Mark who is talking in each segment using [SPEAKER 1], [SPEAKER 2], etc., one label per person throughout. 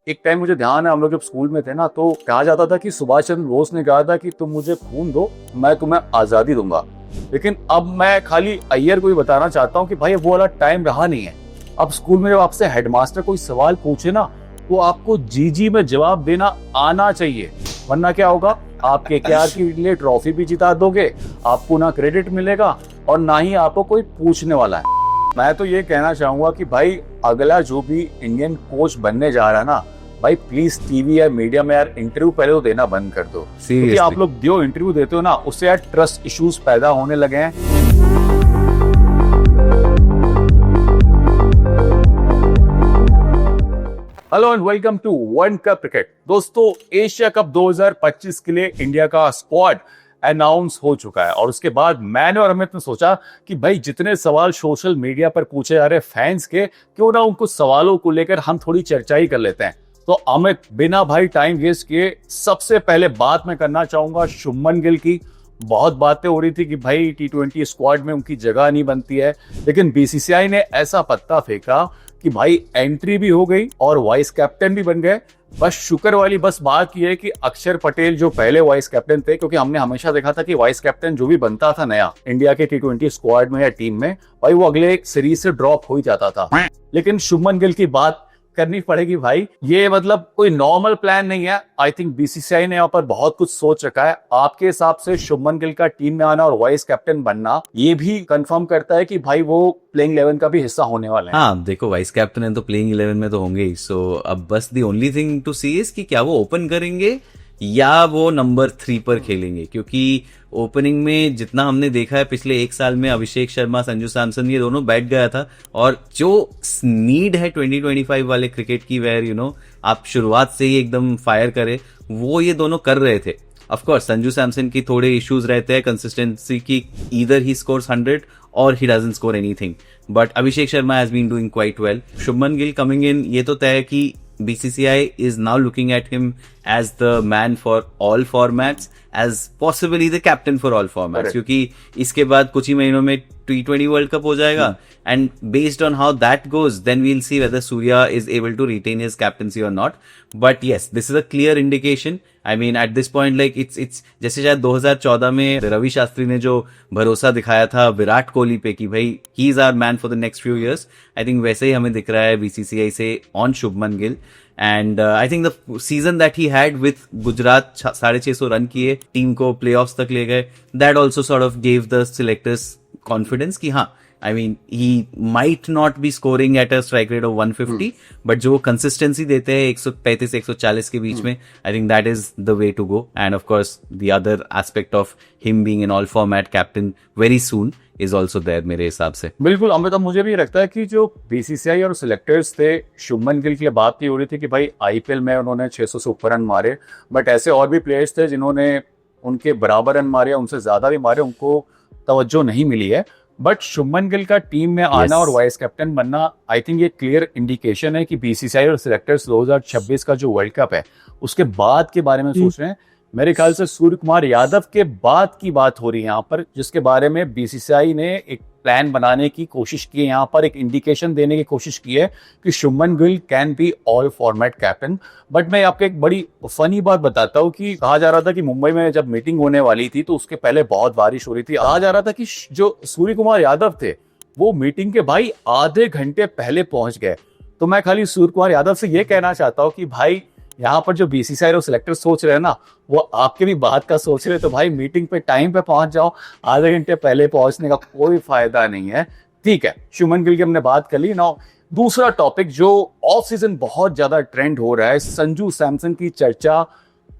[SPEAKER 1] एक टाइम मुझे ध्यान है, हम लोग जब स्कूल में थे ना, तो कहा जाता था कि सुभाष चंद्र बोस ने कहा था कि तुम मुझे खून दो, मैं तुम्हें आजादी दूंगा। लेकिन अब मैं खाली अय्यर को ही बताना चाहता हूँ कि भाई वो वाला टाइम रहा नहीं है। अब स्कूल में जब आपसे हेडमास्टर कोई सवाल पूछे ना, तो आपको जी में जवाब देना आना चाहिए, वरना क्या होगा, आप केकेआर के लिए ट्रॉफी भी जिता दोगे, आपको ना क्रेडिट मिलेगा और ना ही आपको कोई पूछने वाला है। मैं तो ये कहना चाहूंगा कि भाई अगला जो भी इंडियन कोच बनने जा रहा है ना, भाई प्लीज टीवी या मीडिया में यार इंटरव्यू पहले तो देना बंद कर दो, क्योंकि आप लोग जो इंटरव्यू देते हो ना, उससे यार ट्रस्ट इश्यूज पैदा होने लगे हैं। Hello and welcome to world cup cricket. दोस्तों, एशिया कप 2025 के लिए इंडिया का स्क्वाड अनाउंस हो चुका है और उसके बाद मैंने और अमित ने सोचा कि भाई जितने सवाल सोशल मीडिया पर पूछे जा रहे फैंस के, क्यों ना उनको सवालों को लेकर हम थोड़ी चर्चा ही कर लेते हैं। तो अमित, बिना भाई टाइम वेस्ट किए सबसे पहले बात मैं करना चाहूंगा शुभमन गिल की। बहुत बातें हो रही थी कि भाई T20 स्क्वाड में उनकी जगह नहीं बनती है, लेकिन बीसीसीआई ने ऐसा पत्ता फेंका कि भाई एंट्री भी हो गई और वाइस कैप्टन भी बन गए। बस शुक्र वाली बस बात यह है कि अक्षर पटेल जो पहले वाइस कैप्टन थे, क्योंकि हमने हमेशा देखा था कि वाइस कैप्टन जो भी बनता था नया इंडिया के T20 स्क्वाड में या टीम में, भाई वो अगले एक सीरीज से ड्रॉप हो ही जाता था। लेकिन शुभमन गिल की बात करनी पड़ेगी भाई, ये मतलब कोई नॉर्मल प्लान नहीं है। आई थिंक बीसीसीआई ने यहाँ पर बहुत कुछ सोच रखा है। आपके हिसाब से शुभमन गिल का टीम में आना और वाइस कैप्टन बनना ये भी कंफर्म करता है कि भाई वो प्लेइंग 11 का भी हिस्सा होने वाले हैं?
[SPEAKER 2] हाँ, देखो, वाइस कैप्टन है तो प्लेइंग 11 में तो होंगे ही। सो अब बस the only thing to see is कि क्या वो ओपन करेंगे या वो नंबर 3 पर खेलेंगे, क्योंकि ओपनिंग में जितना हमने देखा है पिछले एक साल में, अभिषेक शर्मा, संजू सैमसन, ये दोनों बैठ गया था। और जो नीड है 2025 वाले क्रिकेट की, वेयर आप शुरुआत से ही एकदम फायर करे, वो ये दोनों कर रहे थे। ऑफ कोर्स संजू सैमसन की थोड़े इश्यूज रहते हैं कंसिस्टेंसी की, ईदर ही स्कोर्स 100 और he doesn't score anything, but Abhishek Sharma has been doing quite well. Shubman Gill coming in, ये तो तय है कि BCCI is now looking at him as the man for all formats, as possibly the captain for all formats, क्योंकि इसके बाद कुछ ही महीनों में T20 वर्ल्ड कप हो जाएगा, and based on how that goes, then we'll see whether Surya is able to retain his captaincy or not. But yes, this is a clear indication. I mean, at this point, like it's जैसे शायद 2014 में रवि शास्त्री ने जो भरोसा दिखाया था विराट कोहली पे कि भाई he is our man for the next few years, I think वैसे ही हमें दिख रहा है BCCI से on Shubman Gill. And I think the season that he had with Gujarat 650 run किए, टीम को प्लेऑफ्स तक ले गए, that also sort of gave the selectors confidence कि हाँ, I mean, he might not be scoring at a strike rate of 150, but जो consistency देते हैं 135-140 के बीच में, I think that is the way to go. And of course, the other aspect of him being an all format captain very soon is also there मेरे हिसाब से।
[SPEAKER 1] बिल्कुल अमित, मुझे भी लगता है कि जो बीसीसीआई और सिलेक्टर्स थे, शुभमन गिल के लिए बात ये हो रही थी कि भाई आईपीएल में उन्होंने 600 से ऊपर रन मारे, बट ऐसे और भी प्लेयर्स थे जिन्होंने उनके बराबर रन मारे, उनसे ज्यादा भी मारे, उनको तवज्जो नहीं मिली है। बट शुभमन गिल का टीम में आना और वाइस कैप्टन बनना, आई थिंक ये क्लियर इंडिकेशन है कि बीसीसीआई और सिलेक्टर्स 2026 का जो वर्ल्ड कप है उसके बाद के बारे में सोच रहे हैं। मेरे ख्याल से सूर्य कुमार यादव के बाद की बात हो रही है यहाँ पर, जिसके बारे में बीसीसीआई ने एक प्लान बनाने की कोशिश की है, यहाँ पर एक इंडिकेशन देने की कोशिश की है कि Shubman Gill can be all format captain. But मैं आपको एक बड़ी फनी बात बताता हूँ कि कहा जा रहा था कि मुंबई में जब मीटिंग होने वाली थी तो उसके पहले बहुत बारिश हो रही थी। कहा जा रहा था कि जो सूर्य कुमार यादव थे वो मीटिंग के भाई आधे घंटे पहले पहुंच गए। तो मैं खाली सूर्य कुमार यादव से ये कहना चाहता हूँ कि भाई यहाँ पर जो बीसीसीआई और सिलेक्टर सोच रहे हैं ना, वो आपके भी बात का सोच रहे हैं, तो भाई मीटिंग पे टाइम पे पहुंच जाओ, आधे घंटे पहले पहुंचने का कोई फायदा नहीं है। ठीक है, शुभमन गिल की हमने बात कर ली। ना दूसरा टॉपिक जो ऑफ सीजन बहुत ज्यादा ट्रेंड हो रहा है, संजू सैमसन की चर्चा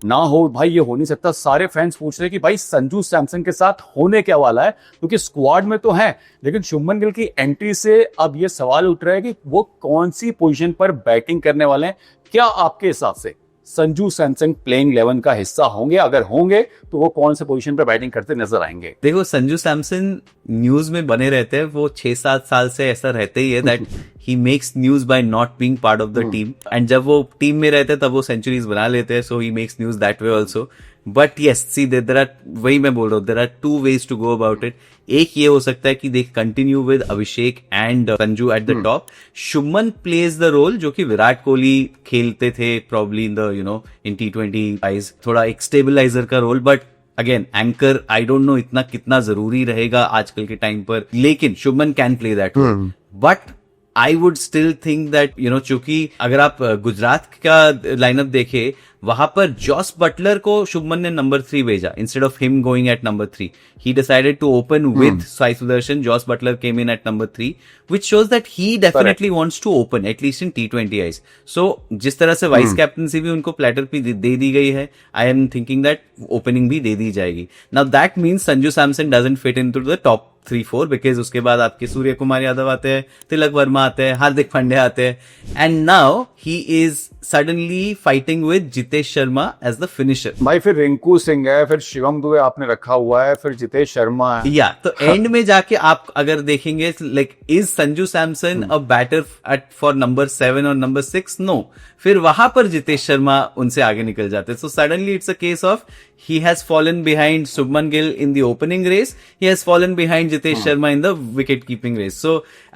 [SPEAKER 1] ना हो भाई ये हो नहीं सकता। सारे फैंस पूछ रहे हैं कि भाई संजू सैमसन के साथ होने क्या वाला है, क्योंकि स्क्वाड में तो है, लेकिन शुभमन गिल की एंट्री से अब ये सवाल उठ रहा है कि वो कौन सी पोजीशन पर बैटिंग करने वाले हैं। क्या आपके हिसाब से संजू सैमसन प्लेइंग 11 का हिस्सा होंगे? अगर होंगे तो वो कौन से पोजीशन पर बैटिंग करते नजर आएंगे?
[SPEAKER 2] देखो, संजू सैमसन न्यूज में बने रहते हैं, वो 6-7 साल से ऐसा रहते ही है that he makes news by not being part of the team, and जब वो टीम में रहते हैं तब वो सेंचुरीज बना लेते हैं, so he makes news that way also. But yes, see there are, वही मैं बोल रहा हूँ, there are two ways to go about it. एक ये हो सकता है कि they continue with Abhishek and Sanju at the top. Shubman plays the role जो कि विराट कोहली खेलते थे probably in the in T20 Is, थोड़ा एक स्टेबलाइजर का role. But again anchor I don't know इतना कितना जरूरी रहेगा आजकल के टाइम पर, लेकिन Shubman can play that role. But I would still think that चूंकि अगर आप गुजरात का लाइनअप देखे, वहां पर जॉस बटलर को शुभमन ने नंबर 3 भेजा instead of him going at number 3. He decided to open with Sai Sudarshan. Josh Butler came in at number 3, which shows that he definitely wants to open, at least in T20 eyes. So, जिस तरह से vice captaincy भी उनको platter पे दे दी गई है, I am thinking that opening भी दे दी जाएगी. Now that means Sanju Samson doesn't fit into the top 3-4 because उसके बाद आपके सूर्य कुमार यादव आते हैं, तिलक वर्मा आते हैं, हार्दिक पांड्या आते हैं, and now he is suddenly fighting with Jitesh Sharma as the finisher.
[SPEAKER 1] भाई फिर रिंकू सिंह है, फिर शिवम दुबे आपने रखा हुआ है, फिर जितेश शर्मा है.
[SPEAKER 2] या तो एंड में जाके आप अगर देखेंगे, like is Sanju Samson a batter at for number 7 और नंबर 6? नो. फिर वहां पर जितेश शर्मा उनसे आगे निकल जाते. So suddenly it's a case of he has fallen behind Shubman Gill in the opening race, he has fallen behind Jitesh Sharma in the wicket keeping race. So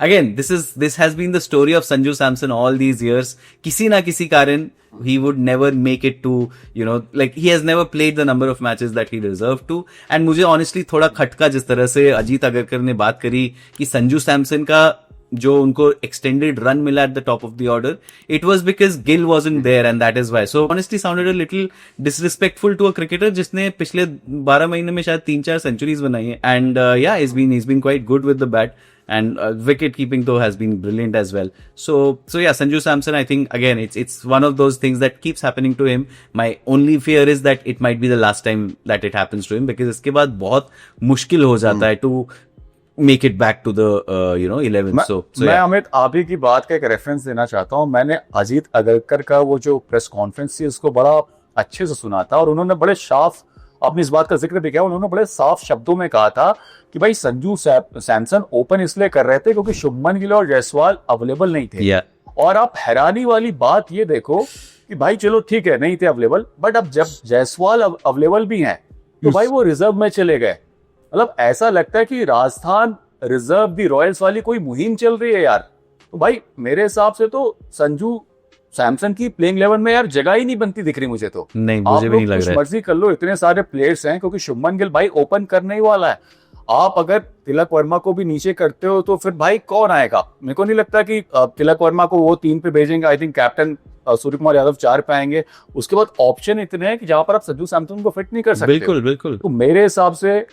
[SPEAKER 2] again, this has been the story of Sanju Samson all these years. किसी ना किसी कारण he would never make it to, like he has never played the number of matches that he deserved to. And मुझे honestly थोड़ा खटका जिस तरह से अजीत अगरकर ने बात करी कि संजू सैमसन का जो उनको एक्सटेंडेड रन मिला at the top of the order, it was because Gill wasn't there and that is why. So honestly sounded a little disrespectful to a cricketer जिसने पिछले 12 महीने में शायद 3-4 सेंचुरीज बनाई है. एंड या is been quite good with the bat, and wicket keeping though has been brilliant as well. So yeah, Sanju Samson, I think again it's one of those things that keeps happening to him. My only fear is that it might be the last time that it happens to him, because इसके बाद बहुत मुश्किल हो जाता है to make it back to the 11th. So
[SPEAKER 1] मैं अमित आप ही की बात का एक रेफरेंस देना चाहता हूँ. मैंने अजीत अगरकर का वो जो प्रेस कॉन्फ्रेंस थी उसको बड़ा अच्छे से सुना था, और उन्होंने बड़े साफ अपनी इस बात का जिक्र भी किया. उन्होंने बड़े साफ शब्दों में कहा था कि भाई संजू सैमसन ओपन इसलिए कर रहे थे क्योंकि शुभमन गिल और जायसवाल अवेलेबल नहीं थे. और आप हैरानी वाली बात ये देखो कि भाई चलो ठीक है नहीं थे अवेलेबल, बट अब जब जायसवाल अवेलेबल भी हैं तो भाई वो रिजर्व में चले गए. मतलब ऐसा लगता है कि राजस्थान रिजर्व दी रॉयल्स वाली कोई मुहिम चल रही है यार. तो भाई मेरे हिसाब से तो संजू सैमसन की प्लेइंग 11 में यार जगह ही नहीं बनती दिख रही मुझे. तो
[SPEAKER 2] नहीं, मुझे भी नहीं लग रहा है.
[SPEAKER 1] मर्जी कर लो, इतने सारे प्लेयर्स हैं, क्योंकि शुभमन गिल भाई ओपन करने ही वाला है. आप अगर तिलक वर्मा को भी नीचे करते हो तो फिर भाई कौन आएगा? मेरे को नहीं लगता कि तिलक वर्मा को वो 3 पे भेजेंगे. I think captain Surya Kumar Yadav 4 पे आएंगे. उसके बाद ऑप्शन इतने हैं कि जहां पर आप संजू सैमसन को फिट नहीं कर सकते.
[SPEAKER 2] बिल्कुल.
[SPEAKER 1] तो मेरे हिसाब से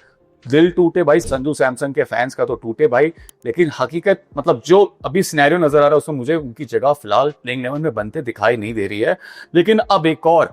[SPEAKER 1] दिल टूटे भाई संजू सैमसन के फैंस का तो टूटे भाई, लेकिन हकीकत मतलब जो अभी सिनेरियो नजर आ रहा है उसमें मुझे उनकी जगह फिलहाल प्लेइंग 11 में बनते दिखाई नहीं दे रही है. लेकिन अब एक और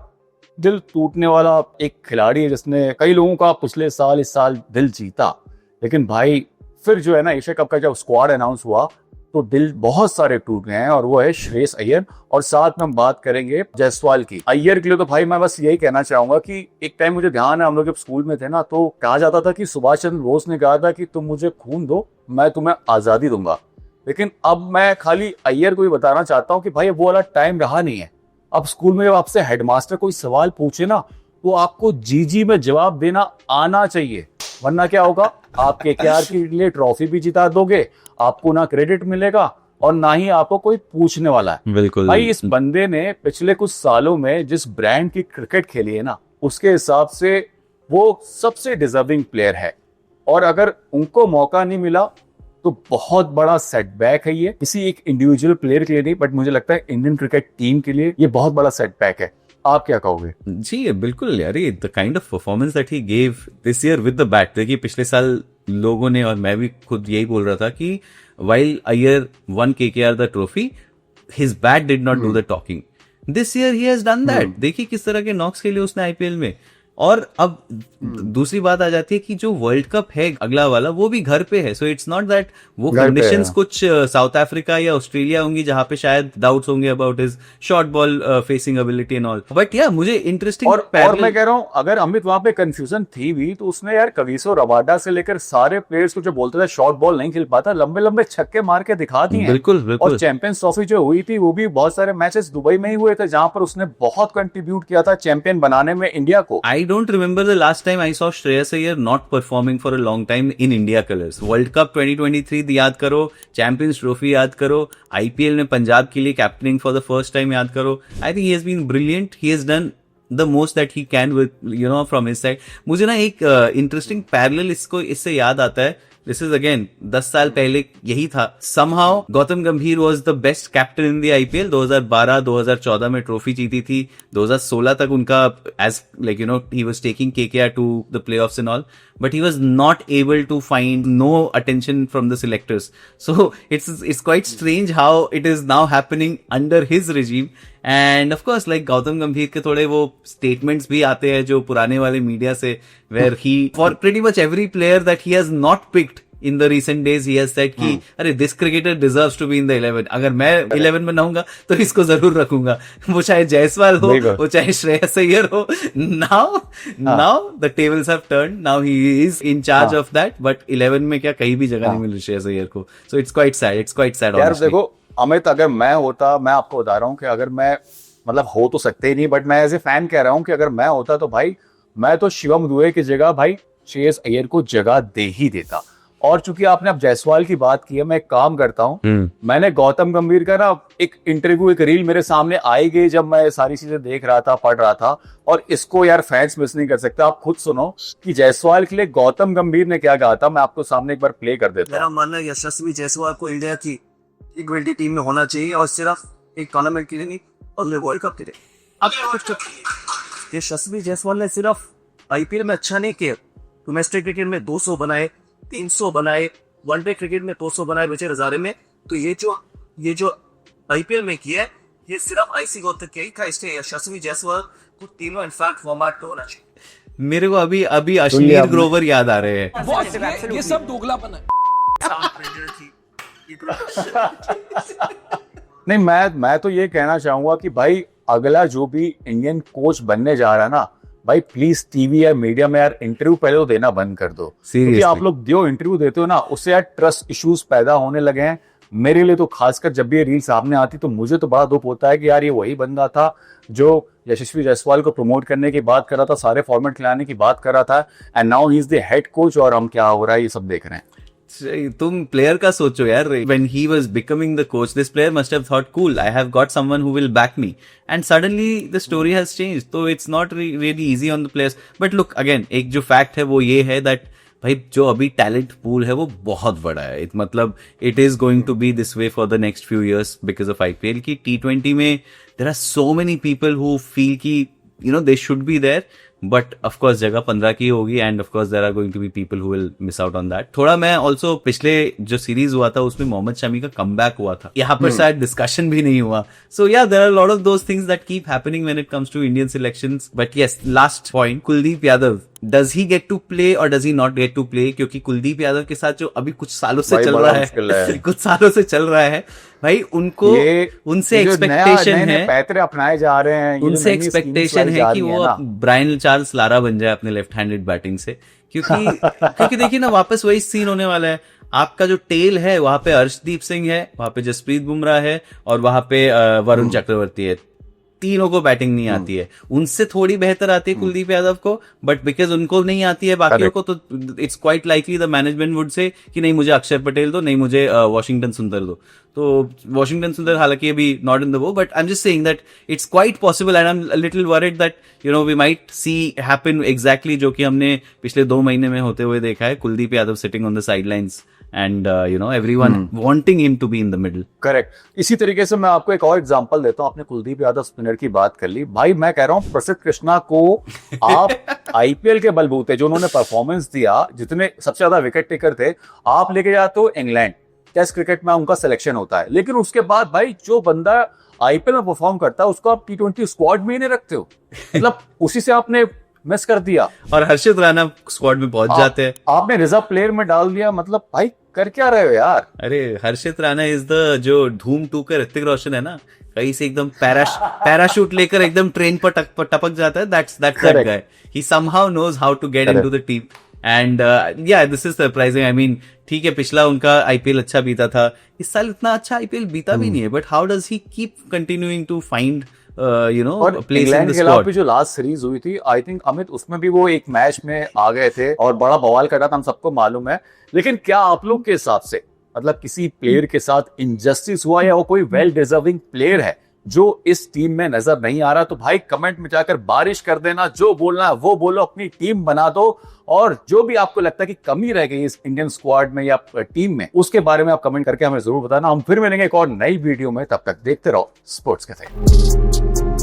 [SPEAKER 1] दिल टूटने वाला एक खिलाड़ी है जिसने कई लोगों का पिछले साल इस साल दिल जीता, लेकिन भाई फिर जो है ना एशिया कप का जब स्क्वाड अनाउंस हुआ तो दिल बहुत सारे टूट गए हैं, और वो है श्रेयस अय्यर. और साथ में हम बात करेंगे जायसवाल की. अय्यर के लिए तो भाई मैं बस यही कहना चाहूंगा कि एक टाइम मुझे ध्यान है हम लोग जब स्कूल में थे ना तो कहा जाता था कि सुभाष चंद्र बोस ने कहा था कि तुम मुझे खून दो मैं तुम्हें आजादी दूंगा. लेकिन अब मैं खाली अय्यर को ही बताना चाहता हूँ कि भाई वो वाला टाइम रहा नहीं है. अब स्कूल में जब आपसे हेडमास्टर कोई सवाल पूछे ना तो आपको जी में जवाब देना आना चाहिए, वरना क्या होगा आप केकेआर के लिए ट्रॉफी भी जिता दोगे, आपको ना क्रेडिट मिलेगा और ना ही आपको कोई पूछने वाला है.
[SPEAKER 2] बिल्कुल
[SPEAKER 1] भाई इस बंदे ने पिछले कुछ सालों में जिस ब्रांड की क्रिकेट खेली है ना उसके हिसाब से वो सबसे डिजर्विंग प्लेयर है, और अगर उनको मौका नहीं मिला तो बहुत बड़ा सेटबैक है ये. किसी एक इंडिविजुअल प्लेयर के लिए नहीं, बट मुझे लगता है इंडियन क्रिकेट टीम के लिए ये बहुत बड़ा सेटबैक है. आप क्या कहोगे?
[SPEAKER 2] जी बिल्कुल यार, the kind of performance that he gave this year with the bat. देखिए पिछले साल लोगों ने और मैं भी खुद यही बोल रहा था कि while Iyer won KKR the trophy, his bat did not do the talking. This year he has done that. देखिए किस तरह के नॉक्स खेले उसने आईपीएल में. और अब दूसरी बात आ जाती है कि जो वर्ल्ड कप है अगला वाला वो भी घर पे है, सो इट्स नॉट दैट वो
[SPEAKER 1] घर पे
[SPEAKER 2] कंडीशंस
[SPEAKER 1] है।
[SPEAKER 2] कुछ साउथ अफ्रीका या ऑस्ट्रेलिया होंगी जहां पे शायद डाउट्स होंगे about his short ball facing ability and all, but या मुझे इंटरेस्टिंग
[SPEAKER 1] और मैं कह रहा हूं अगर अमित वहां पे कंफ्यूजन थी भी तो उसने यार कगिसो रबाडा से लेकर सारे प्लेयर्स को जो बोलते थे शॉर्ट बॉल नहीं खेल पाता, लंबे लंबे छक्के मार के दिखा दिए हैं।
[SPEAKER 2] बिल्कुल
[SPEAKER 1] और
[SPEAKER 2] बिल्कुल।
[SPEAKER 1] चैंपियंस ट्रॉफी जो हुई थी वो भी बहुत सारे मैचेस दुबई में ही हुए थे जहां पर उसने बहुत कंट्रीब्यूट किया था चैंपियन बनाने में इंडिया को।
[SPEAKER 2] I don't remember the last time I saw Shreyas Iyer not performing for a long time in India colors. World Cup 2023 याद करो, Champions Trophy याद करो, IPL में पंजाब के लिए captaining for the first time याद करो. I think he has been brilliant. He has done the most that he can with, you know, from his side. मुझे ना एक इंटरेस्टिंग पैरेलल इससे याद आता है. दिस इज अगेन 10 साल पहले यही था. Somehow Gautam Gambhir was the best captain in the IPL. 2012-2014 में ट्रॉफी जीती थी. 2016 तक उनका edge like you know he was taking KKR to the playoffs and all, but he was not able to find no attention from the selectors. So it's quite strange how it is now happening under his regime. And of course, like Gautam गंभीर के थोड़े वो statements भी आते हैं जो पुराने वाले मीडिया से, where he for pretty much every player that he has not picked in the recent days he has said कि अरे this cricketer deserves to be in the 11. अगर मैं 11 में नाऊंगा तो इसको जरूर रखूंगा, वो चाहे जायसवाल हो, वो चाहे श्रेयस अय्यर हो. Now the tables have turned. Now he is in charge of that. But 11 में क्या कहीं भी जगह नहीं मिल रही श्रेयस अय्यर को. So it's quite sad. It's quite sad.
[SPEAKER 1] यार
[SPEAKER 2] honestly.
[SPEAKER 1] देखो अमित, अगर मैं होता, मैं आपको बता रहा हूँ कि अगर मैं, मतलब हो तो सकते ही नहीं, बट मैं एज ए फैन कह रहा हूँ कि अगर मैं होता तो भाई मैं तो शिवम दुबे की जगह भाई श्रेयस अय्यर को जगह दे ही देता. और चूंकि आपने अब जायसवाल की बात की है, मैं एक काम करता हूँ, मैंने गौतम गंभीर का ना एक इंटरव्यू, एक रील मेरे सामने आई गई जब मैं सारी चीजें देख रहा था, पढ़ रहा था, और इसको यार फैंस मिस नहीं कर सकते. आप खुद सुनो कि जायसवाल के लिए गौतम गंभीर ने क्या कहा था. मैं आपको सामने एक बार प्ले कर देता
[SPEAKER 3] मेरा
[SPEAKER 1] हूँ.
[SPEAKER 3] मानना है यशस्वी जायसवाल को इंडिया की T20 टीम में होना चाहिए, और सिर्फ एक टूर्नामेंट के लिए नहीं, और वर्ल्ड कप के लिए. यशस्वी जायसवाल ने सिर्फ आईपीएल में अच्छा नहीं किया, डोमेस्टिक क्रिकेट में 200 बनाए, 300 बनाए, वनडे क्रिकेट में 200 बनाए बेचारे हजारे में. तो ये जो आईपीएल में किया है, ये सिर्फ आईसी गौतम के ही था. इसलिए यशस्वी जायसवाल को तीनों इनफैक्ट फॉर्मेट पे होना चाहिए.
[SPEAKER 2] मेरे को अभी अश्लील ग्रोवर याद आ रहे हैं.
[SPEAKER 4] ये सब दोगलापन है.
[SPEAKER 1] नहीं, मैं तो ये कहना चाहूंगा कि भाई अगला जो भी इंडियन कोच बनने जा रहा है ना, भाई प्लीज टीवी या मीडिया में यार इंटरव्यू पहले तो देना बंद कर दो. क्योंकि आप लोग जो इंटरव्यू देते हो ना, उससे यार ट्रस्ट इश्यूज पैदा होने लगे हैं. मेरे लिए तो खासकर जब भी ये रील सामने आती तो मुझे तो बड़ा दुख होता है कि यार ये वही बंदा था जो यशस्वी जायसवाल को प्रमोट करने की बात कर रहा था, सारे फॉर्मेट खिलाने की बात कर रहा था, and now he is the head coach, और हम क्या हो रहा है ये सब देख रहे हैं.
[SPEAKER 2] तुम प्लेयर का सोचो यार. when he was becoming the coach, this player must have thought, cool, I have got someone who will back me, and suddenly the story has changed. So it's not really easy on the players. But look, again, एक जो fact है वो ये है that भाई जो अभी talent pool है वो बहुत बड़ा है. मतलब it is going to be this way for the next few years because of IPL की T20 में there are so many people who feel की you know they should be there, but of course जगह 15 की होगी, and of course there are going to be people who will miss out on that. थोड़ा मैं also पिछले जो series हुआ था उसमें मोहम्मद शमी का कमबैक हुआ था, यहाँ पर शायद डिस्कशन भी नहीं हुआ. So yeah, there are a lot of those things that keep happening when it comes to Indian selections. But yes, last point, Kuldeep Yadav, does he get to play or does he not get to play? क्योंकि कुलदीप यादव के साथ जो अभी कुछ सालों से चल रहा है कुछ सालों से चल रहा है भाई, उनको उनसे एक्सपेक्टेशन है,
[SPEAKER 1] पैतरे अपनाए जा रहे हैं,
[SPEAKER 2] उनसे एक्सपेक्टेशन है कि वो ब्रायन चार्ल्स लारा बन जाए अपने लेफ्ट हैंडेड बैटिंग से. क्योंकि देखिए ना, वापस वही सीन होने वाला है. आपका जो टेल है वहां पे अर्शदीप सिंह है, वहां पे जसप्रीत बुमराह है, और वहां पे वरुण चक्रवर्ती है. तीनों को बैटिंग नहीं आती है. उनसे थोड़ी बेहतर आती है कुलदीप यादव को, बट बिकॉज उनको नहीं आती है बाकियों को, तो it's quite likely the management would say कि नहीं मुझे अक्षर पटेल दो, नहीं मुझे वॉशिंगटन सुंदर दो. तो वॉशिंगटन सुंदर हालांकि अभी नॉट इन द वो, but I am just saying that it's quite possible, and I am little worried that you know we might see happen exactly जो कि हमने पिछले 2 महीने में होते हुए देखा है. Kuldeep Yadav sitting on the sidelines and you know everyone wanting him to be in the middle.
[SPEAKER 1] Correct. इसी तरीके से मैं आपको एक और एग्जांपल देता हूं. आपने कुलदीप यादव स्पिनर की बात कर ली, भाई मैं कह रहा हूं प्रसिद्ध कृष्णा को आप आईपीएल के बलबूते जो उन्होंने परफॉर्मेंस दिया, जितने सबसे ज्यादा विकेट टेकर थे, आप लेके जाते हो इंग्लैंड, टेस्ट क्रिकेट में उनका सिलेक्शन होता है, लेकिन उसके बाद भाई जो बंदा आईपीएल में परफॉर्म करता है उसको आप T20 स्क्वाड में ही नहीं रखते हो. मतलब उसी से आपने मिस कर दिया।
[SPEAKER 2] और हर्षित राणा स्क्वाड में पहुंच जाते हैं।
[SPEAKER 1] आपने रिजर्व प्लेयर में डाल दिया, मतलब भाई कर क्या रहे हो यार।
[SPEAKER 2] अरे हर्षित राणा इज द जो धूम 2 का ऋतिक रोशन है ना, कहीं से एकदम पैराशूट लेकर एकदम ट्रेन पर टपक जाता है। That's that guy, he somehow knows how to get into the team and या this is surprising. I mean ठीक है, पिछला उनका आईपीएल अच्छा बीता था, इस साल इतना अच्छा आईपीएल बीता भी नहीं है, but how does he keep continuing to find
[SPEAKER 1] और
[SPEAKER 2] प्लेस इन
[SPEAKER 1] इंग्लैंड
[SPEAKER 2] द
[SPEAKER 1] के खिलाफ
[SPEAKER 2] स्क्वाड।
[SPEAKER 1] भी जो लास्ट सीरीज हुई थी, आई थिंक अमित उसमें भी वो एक मैच में आ गए थे और बड़ा बवाल करा था, हम सबको मालूम है। लेकिन क्या आप लोग के हिसाब से मतलब किसी प्लेयर के साथ इनजस्टिस हुआ, या वो कोई वेल डिजर्विंग प्लेयर है जो इस टीम में नजर नहीं आ रहा? तो भाई कमेंट में जाकर बारिश कर देना, जो बोलना है वो बोलो, अपनी टीम बना दो, और जो भी आपको लगता है कि कमी रह गई इस इंडियन स्क्वाड में या टीम में, उसके बारे में आप कमेंट करके हमें जरूर बताना। हम फिर मिलेंगे एक और नई वीडियो में, तब तक देखते रहो स्पोर्ट्स कैफे।